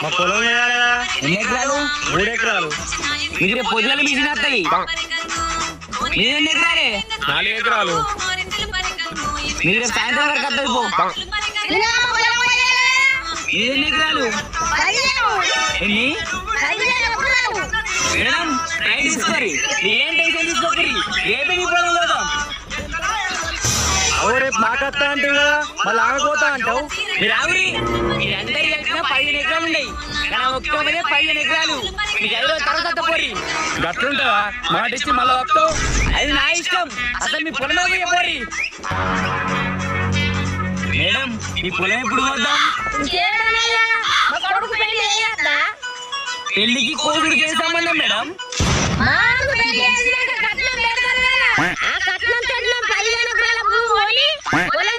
మా పొలం వేయాలా? ఎన్ని ఎకరాలు? 3 ఎకరాలు. మీకు రేపు పొద్దుగాల మిషన్ వస్తాయి. మీరు ఎన్ని ఎకరాలే? 4 ఎకరాలు. మీరు రేపు సాయంత్రం వరకు వస్తుంది పో. మీరు ఎన్ని ఎకరాలు? ఎన్ని? మేడం ట్రైన్ తీసుకోరి, ఏం టెన్షన్ తీసుకోరి, రేపే నీ పొలం పోదాం. అవు రేపు మాకత్తా అంటే కదా మళ్ళీ ఆగపోతా అంటావు. మీరు ఆవిరి మీరందరూ కలిసిన 15 ఎకరాలు ఉన్నాయి, కానీ ఒక్క 15 ఎకరాలు మీకు 5 రోజుల తర్వాత పోరి. గట్లుంటావా? మాట ఇచ్చి మళ్ళీ వస్తావు. అది నా ఇష్టం, అసలు మీ పొలం పోరి. మేడం ఈ పొలం ఎప్పుడు పోద్దాం? పెళ్లికి కోసుడికి ఏం సంబంధం మేడం? పొలం